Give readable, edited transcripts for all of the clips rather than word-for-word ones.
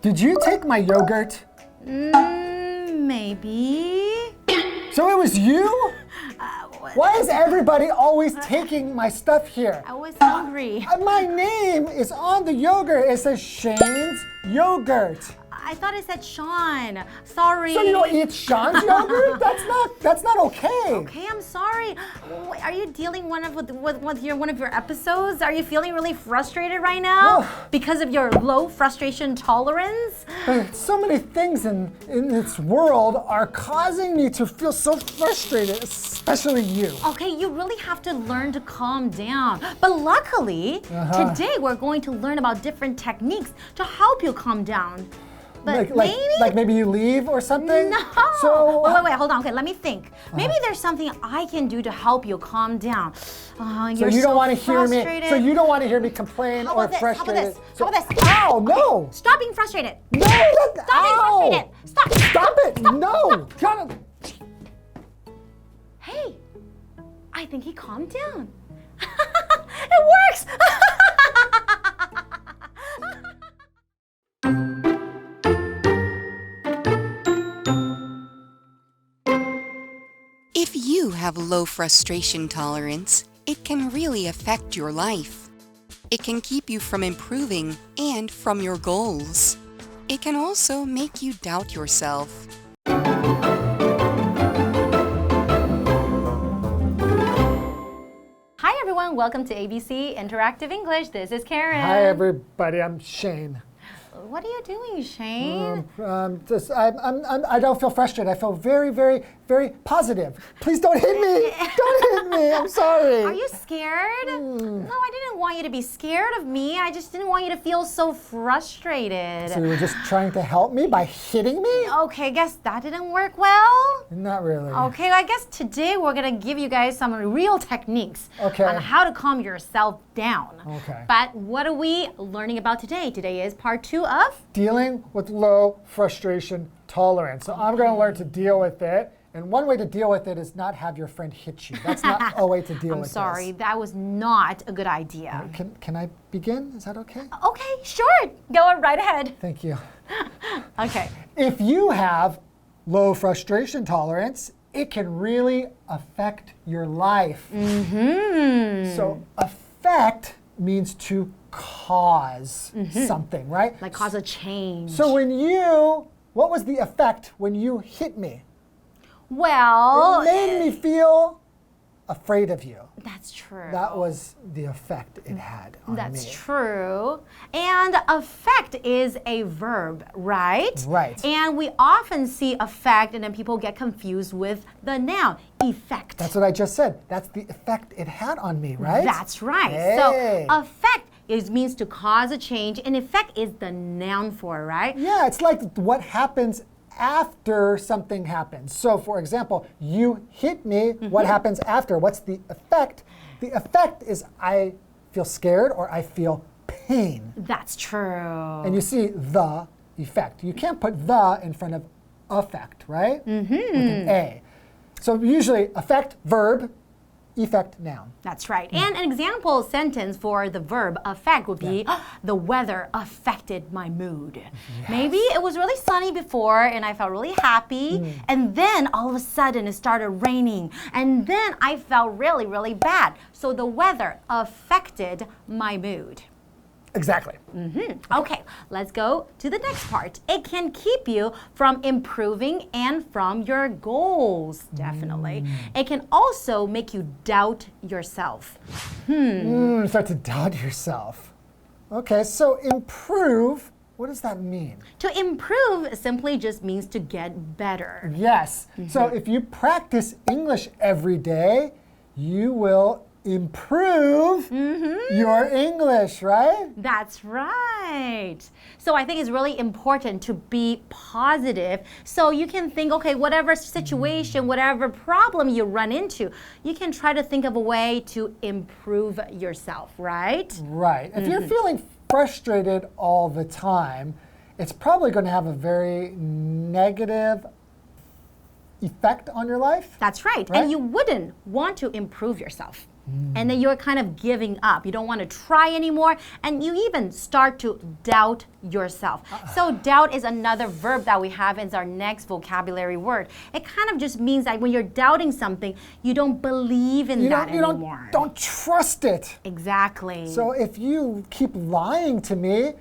Did you take my yogurt? Maybe. So it was you? Why is everybody always taking my stuff here? I was hungry. My name is on the yogurt. It says Shane's yogurt. I thought it said Sean. Sorry. So you don't eat Sean's yogurt? That's not okay. Okay, I'm sorry. Are you dealing with one of your episodes? Are you feeling really frustrated right now because of your low frustration tolerance? So many things in this world are causing me to feel so frustrated, especially you. Okay, you really have to learn to calm down. But luckily, today we're going to learn about different techniques to help you calm down. But maybe you leave or something? No. So wait, hold on. Okay, let me think. Maybe there's something I can do to help you calm down. So you don't want to hear me. So you don't want to hear me complain or frustrated. How about this? Ow, no. Stop being frustrated. No, Stop being frustrated. Stop it. No. Hey, I think he calmed down. It works. If you have low frustration tolerance, it can really affect your life. It can keep you from improving and from your goals. It can also make you doubt yourself. Hi everyone, welcome to ABC Interactive English. This is Karen. Hi everybody, I'm Shane. What are you doing, Shane? I don't feel frustrated. I feel very, very, very positive. Please don't hit me. Don't hit me. I'm sorry. Are you scared? No, I didn't want you to be scared of me. I just didn't want you to feel so frustrated. So you were just trying to help me by hitting me? Okay, guess that didn't work well. Not really. Okay, I guess today we're going to give you guys some real techniques on how to calm yourself down. Okay. But what are we learning about today? Today is part 2 of dealing with low frustration tolerance. So I'm going to learn to deal with it. And one way to deal with it is not have your friend hit you. That's not a way to deal with it. I'm sorry, that was not a good idea. Can I begin? Is that okay? Okay, sure. Go right ahead. Thank you. Okay. If you have low frustration tolerance, it can really affect your life. So affect means to cause something, right? Like cause a change. So what was the effect when you hit me? Well, it made me feel afraid of you. That's true. That was the effect it had on me. That's true. And affect is a verb, right? Right. And we often see affect and then people get confused with the noun, effect. That's what I just said. That's the effect it had on me, right? That's right. Hey. So affect means to cause a change, and effect is the noun for it, right? Yeah, it's like what happens after something happens. So for example, you hit me, what happens after? What's the effect? The effect is I feel scared or I feel pain. That's true. And you see the effect. You can't put the in front of affect, right? With an A. So usually affect, verb, effect, noun. That's right. And an example sentence for the verb affect would be, the weather affected my mood. Yes. Maybe it was really sunny before and I felt really happy. And then all of a sudden it started raining. And then I felt really, really bad. So the weather affected my mood. Exactly. Okay, let's go to the next part. It can keep you from improving and from your goals, definitely. It can also make you doubt yourself. Start to doubt yourself. Okay, so improve, what does that mean? To improve simply just means to get better. Yes. So if you practice English every day, you will improve your English, right? That's right. So I think it's really important to be positive. So you can think, okay, whatever situation, whatever problem you run into, you can try to think of a way to improve yourself, right? Right. If you're feeling frustrated all the time, it's probably going to have a very negative effect on your life. That's right. And you wouldn't want to improve yourself. And then you're kind of giving up. You don't want to try anymore. And you even start to doubt yourself. So doubt is another verb that we have as our next vocabulary word. It kind of just means that when you're doubting something, you don't believe in that anymore. Don't trust it. Exactly. So if you keep lying to me,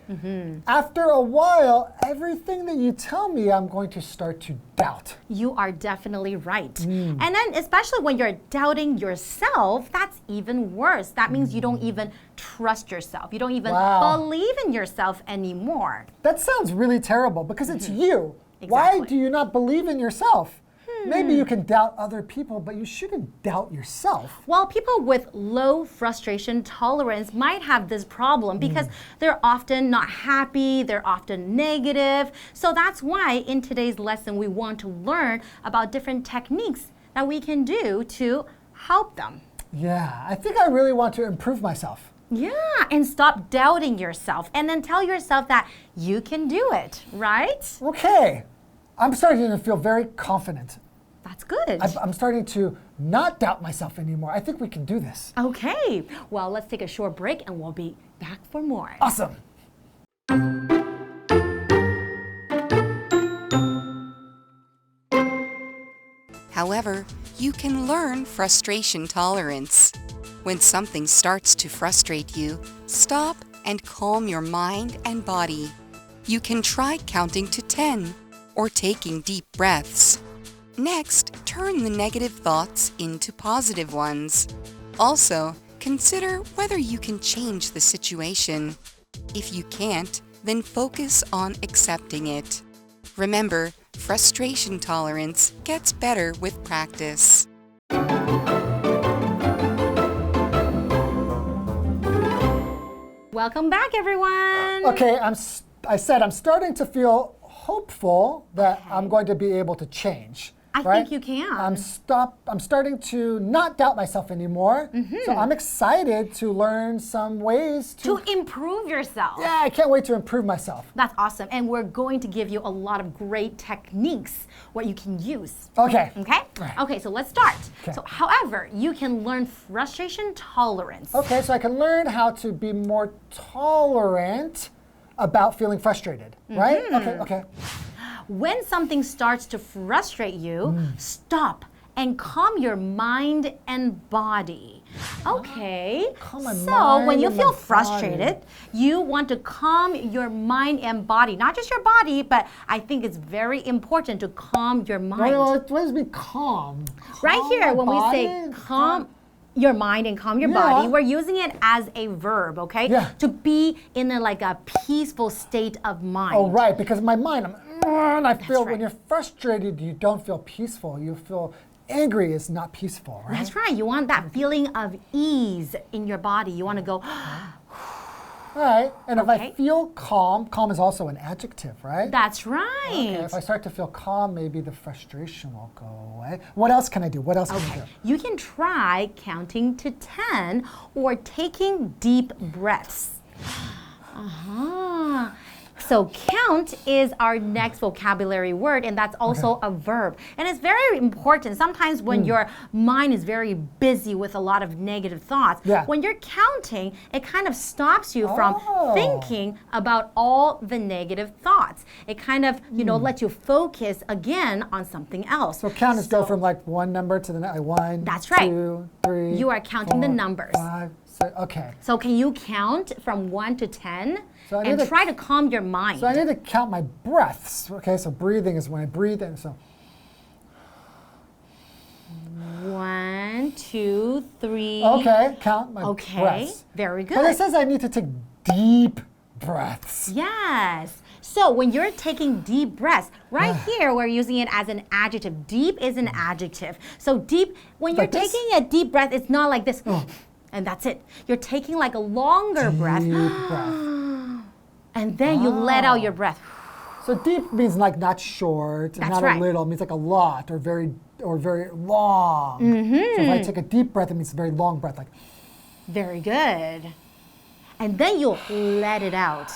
after a while, everything that you tell me, I'm going to start to doubt. You are definitely right. And then especially when you're doubting yourself, that's even worse. That means you don't even trust yourself. You don't even believe in yourself anymore. That sounds really terrible because it's you. Exactly. Why do you not believe in yourself? Maybe you can doubt other people, but you shouldn't doubt yourself. Well, people with low frustration tolerance might have this problem because they're often not happy, they're often negative. So that's why in today's lesson, we want to learn about different techniques that we can do to help them. Yeah, I think I really want to improve myself. Yeah, and stop doubting yourself and then tell yourself that you can do it, right? Okay, I'm starting to feel very confident. That's good. I'm starting to not doubt myself anymore. I think we can do this. Okay, well, let's take a short break and we'll be back for more. Awesome. However, you can learn frustration tolerance. When something starts to frustrate you, stop and calm your mind and body. You can try counting to 10 or taking deep breaths. Next, turn the negative thoughts into positive ones. Also, consider whether you can change the situation. If you can't, then focus on accepting it. Remember, frustration tolerance gets better with practice. Welcome back, everyone. Okay, I said I'm starting to feel hopeful that I'm going to be able to change. I think you can. I'm starting to not doubt myself anymore. So I'm excited to learn some ways to improve yourself. Yeah, I can't wait to improve myself. That's awesome. And we're going to give you a lot of great techniques what you can use. Okay. Okay? Right. Okay, so let's start. Okay. So however, you can learn frustration tolerance. Okay, so I can learn how to be more tolerant about feeling frustrated, right? Okay. When something starts to frustrate you, stop and calm your mind and body. Okay, so when you feel frustrated, you want to calm your mind and body. Not just your body, but I think it's very important to calm your mind. What does it mean calm? Right here, when we say calm your mind and calm your body, we're using it as a verb, okay? Yeah. To be in a peaceful state of mind. Oh, right, because my mind, I feel right. when you're frustrated, you don't feel peaceful. You feel angry is not peaceful, right? That's right. You want that feeling of ease in your body. You want to go, All right, and if I feel calm, calm is also an adjective, right? That's right. Okay, if I start to feel calm, maybe the frustration will go away. What else can I do? What else can I do? You can try counting to 10 or taking deep breaths. So count is our next vocabulary word, and that's also a verb. And it's very important. Sometimes when your mind is very busy with a lot of negative thoughts, when you're counting, it kind of stops you from thinking about all the negative thoughts. It kind of, lets you focus again on something else. So count is go from like one number to the next. One, that's right. 2, 3. You are counting the numbers. 5, 6. Okay. So can you count from 1 to 10? So and try to calm your mind. So I need to count my breaths. Okay, so breathing is when I breathe in. So 1, 2, 3. Okay, count my breaths. Very good. But it says I need to take deep breaths. Yes. So when you're taking deep breaths, right here we're using it as an adjective. Deep is an adjective. So deep, when you're taking a deep breath, it's not like this. And that's it. You're taking like a longer breath. And then you let out your breath. So deep means like not short, That's not right. a little. It means like a lot or very long. So if I take a deep breath, it means a very long breath. Like. Very good. And then you'll let it out.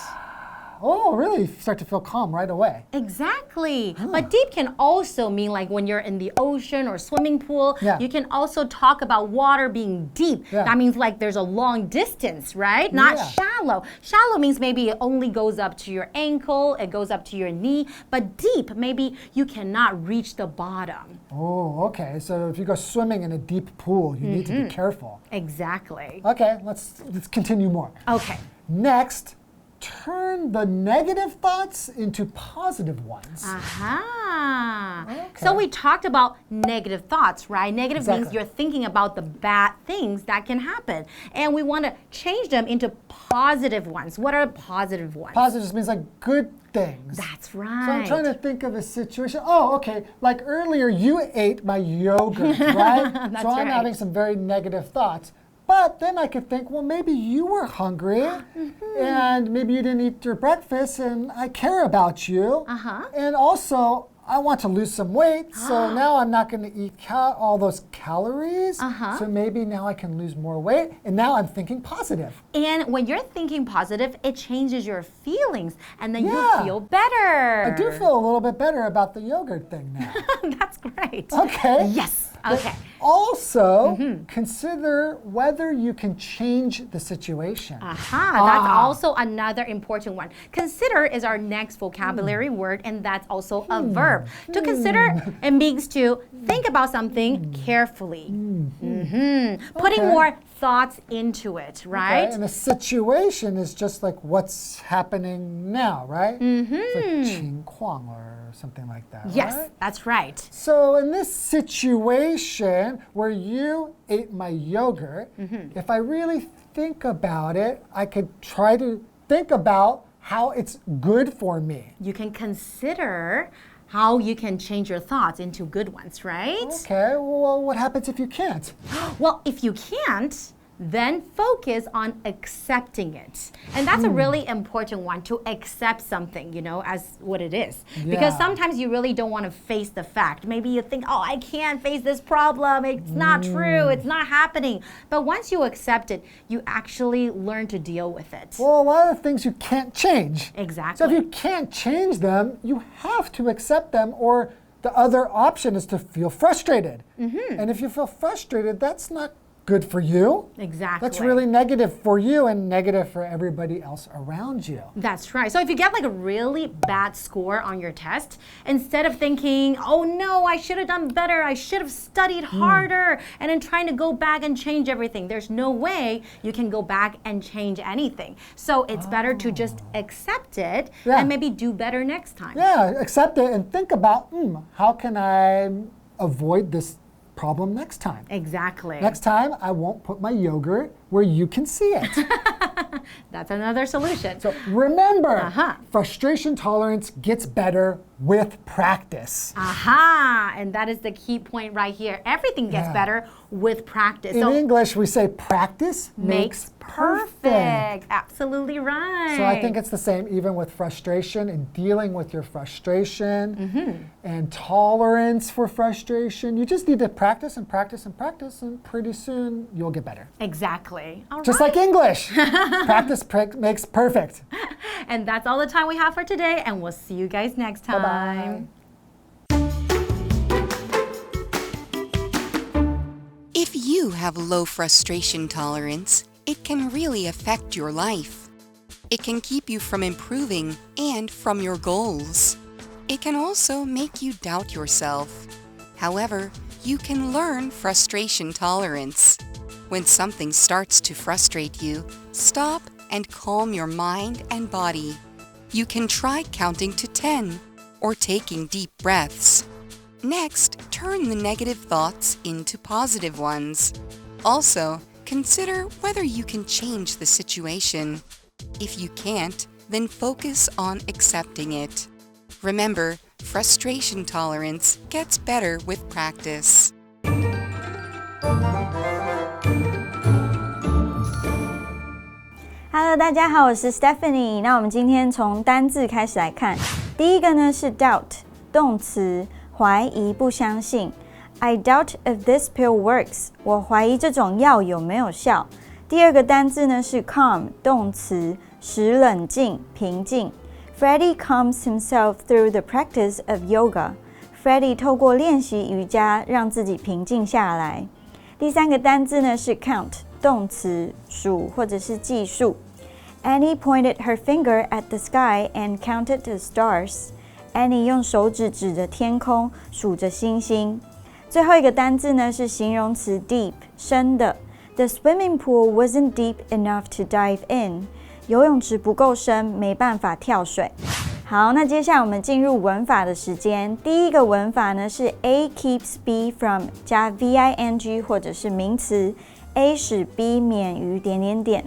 Oh, really? You start to feel calm right away. Exactly. But deep can also mean like when you're in the ocean or swimming pool. Yeah. You can also talk about water being deep. Yeah. That means like there's a long distance, right? Not Yeah. shallow. Shallow means maybe it only goes up to your ankle, it goes up to your knee. But deep, maybe you cannot reach the bottom. Oh, okay. So if you go swimming in a deep pool, you need to be careful. Exactly. Okay, let's continue more. Okay. Next, turn the negative thoughts into positive ones. Aha. Okay. So we talked about negative thoughts, right? Negative means Exactly. you're thinking about the bad things that can happen. And we want to change them into positive ones. What are positive ones? Positive just means like good things. That's right. So I'm trying to think of a situation. Oh, okay. Like earlier, you ate my yogurt, right? That's so I'm right. having some very negative thoughts. But then I could think, well, maybe you were hungry and maybe you didn't eat your breakfast and I care about you. And also, I want to lose some weight, so now I'm not going to eat all those calories. So maybe now I can lose more weight, and now I'm thinking positive. And when you're thinking positive, it changes your feelings, and then you Yeah. feel better. I do feel a little bit better about the yogurt thing now. That's great. Okay. Yes. Okay. Also, consider whether you can change the situation. That's also another important one. Consider is our next vocabulary word, and that's also a verb. To consider, it means to think about something carefully. Putting more thoughts into it, right? Okay, and the situation is just like what's happening now, right? It's like 情况 or something like that, Yes, right? that's right. So in this situation where you ate my yogurt, if I really think about it, I could try to think about how it's good for me. You can consider how you can change your thoughts into good ones, right? Okay, well, what happens if you can't? Well, if you can't, then focus on accepting it. And that's a really important one, to accept something, you know, as what it is. Because Yeah. sometimes you really don't want to face the fact. Maybe you think, oh, I can't face this problem. It's not true. It's not happening. But once you accept it, you actually learn to deal with it. Well, a lot of things you can't change. Exactly. So if you can't change them, you have to accept them, or the other option is to feel frustrated. And if you feel frustrated, that's not good for you. Exactly. That's really negative for you and negative for everybody else around you. That's right. So if you get like a really bad score on your test, instead of thinking, oh no, I should have done better, I should have studied harder, and then trying to go back and change everything, there's no way you can go back and change anything. So it's better to just accept it and maybe do better next time. Yeah, accept it and think about, how can I avoid this problem next time? Exactly. Next time, I won't put my yogurt where you can see it. That's another solution. So remember, frustration tolerance gets better with practice. Aha! And that is the key point right here. Everything gets better with practice. In English, we say practice makes perfect. Absolutely right. So I think it's the same even with frustration and dealing with your frustration and tolerance for frustration. You just need to practice and practice and practice, and pretty soon you'll get better. Exactly. All Just right. like English. Practice makes perfect. And that's all the time we have for today, and we'll see you guys next time. Bye-bye. If you have low frustration tolerance, it can really affect your life. It can keep you from improving and from your goals. It can also make you doubt yourself. However, you can learn frustration tolerance. When something starts to frustrate you, stop and calm your mind and body. You can try counting to 10 or taking deep breaths. Next, turn the negative thoughts into positive ones. Also, consider whether you can change the situation. If you can't, then focus on accepting it. Remember, frustration tolerance gets better with practice. Hello， 大家好，我是 Stephanie。那我们今天从单字开始来看。第一个呢是 doubt， 动词，怀疑、不相信。I doubt if this pill works。我怀疑这种药有没有效。第二个单字呢是 calm， 动词，使冷静、平静。Freddie calms himself through the practice of yoga. Freddie 透过练习瑜伽让自己平静下来。第3个单字呢是 count， 动词，数或者是计数。Annie pointed her finger at the sky and counted the stars. Annie 用手指指着天空，数着星星。最后一个单字呢是形容词 deep， 深的。The swimming pool wasn't deep enough to dive in. 游泳池不够深，没办法跳水。好，那接下来我们进入文法的时间。第一个文法呢是 A keeps B from 加 VING 或者是名词 A 使 B 免于点点点。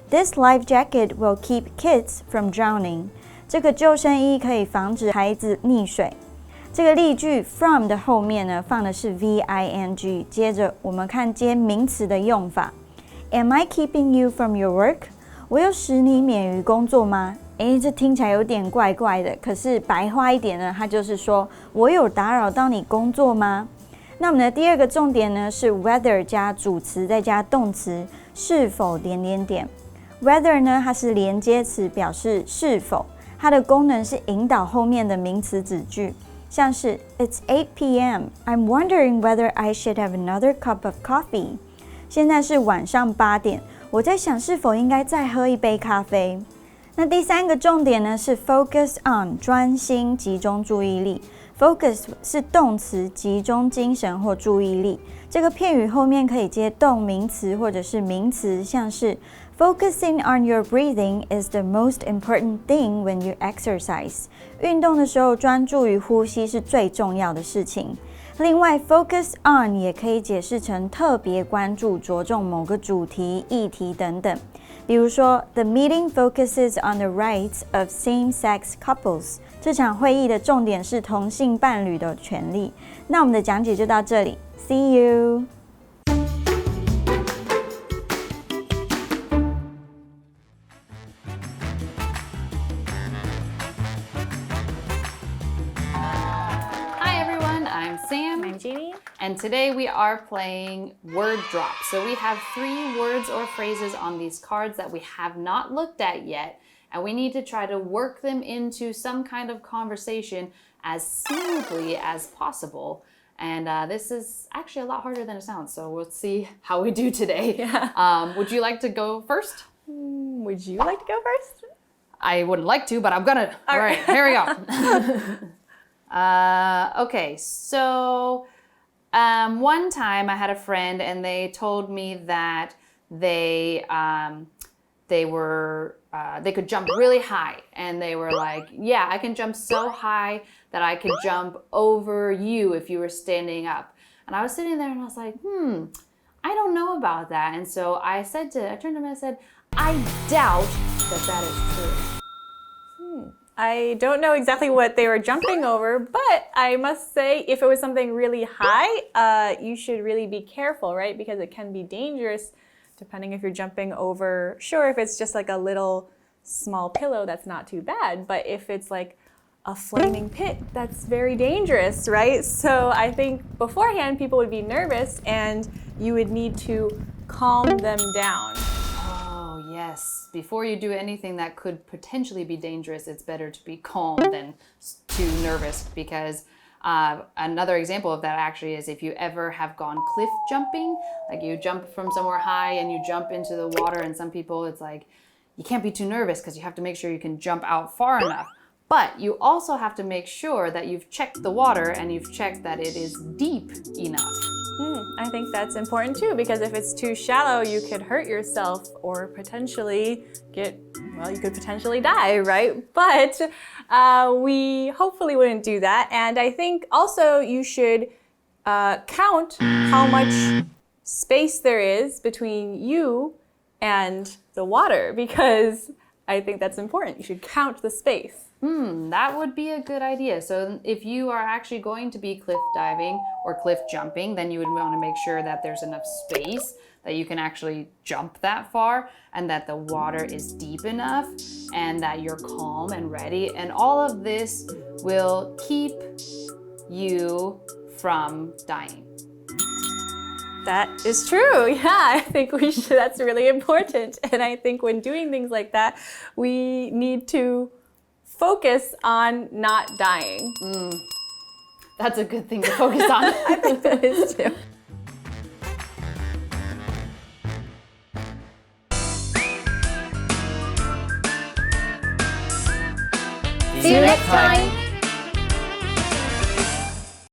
This life jacket will keep kids from drowning. 这个救生衣可以防止孩子溺水。这个例句 from 的后面呢放的是 VING， 接着我们看接名词的用法。Am I keeping you from your work? 我有使你免于工作吗？这听起来有点怪怪的，可是白话一点呢，它就是说我有打扰到你工作吗？那我们的第2个重点呢是 whether 加主词再加动词，是否点点点。Whether 呢它是连接词，表示是否，它的功能是引导后面的名词子句，像是 It's 8 p.m. I'm wondering whether I should have another cup of coffee. 现在是晚上8点，我在想是否应该再喝一杯咖啡。那第3个重点呢是 focus on， 专心集中注意力。Focus 是动词，集中精神或注意力。这个片语后面可以接动名词或者是名词，像是 Focusing on your breathing is the most important thing when you exercise. 运动的时候专注于呼吸是最重要的事情。另外 focus on 也可以解释成特别关注，着重某个主题、议题等等。比如说 The meeting focuses on the rights of same-sex couples. 这场会议的重点是同性伴侣的权利。那我们的讲解就到这里 See you! Sam. I'm Jamie. And today we are playing word drop. So we have 3 words or phrases on these cards that we have not looked at yet. And we need to try to work them into some kind of conversation as smoothly as possible. And this is actually a lot harder than it sounds. So we'll see how we do today. Yeah. Would you like to go first? Would you like to go first? I would like to, but I'm gonna. All right, here we go. Okay, so one time I had a friend and they told me that they could jump really high, and they were like, yeah, I can jump so high that I could jump over you if you were standing up. And I was sitting there and I was like, I don't know about that. And so I turned to him and I said, I doubt that is true. I don't know exactly what they were jumping over, but I must say if it was something really high, you should really be careful, right? Because it can be dangerous depending if you're jumping over. Sure, if it's just like a little small pillow, that's not too bad. But if it's like a flaming pit, that's very dangerous, right? So I think beforehand, people would be nervous and you would need to calm them down. Yes, before you do anything that could potentially be dangerous, it's better to be calm than too nervous, because another example of that actually is if you ever have gone cliff jumping, like you jump from somewhere high and you jump into the water, and some people it's like, you can't be too nervous because you have to make sure you can jump out far enough. But you also have to make sure that you've checked the water and you've checked that it is deep enough. I think that's important too, because if it's too shallow, you could hurt yourself or potentially you could potentially die, right? But we hopefully wouldn't do that. And I think also you should count how much space there is between you and the water, because I think that's important. You should count the space. That would be a good idea. So if you are actually going to be cliff diving or cliff jumping, then you would want to make sure that there's enough space that you can actually jump that far, and that the water is deep enough, and that you're calm and ready. And all of this will keep you from dying. That is true. Yeah, I think that's really important. And I think when doing things like that, we need to focus on not dying. That's a good thing to focus on. I think that is too. See you next time.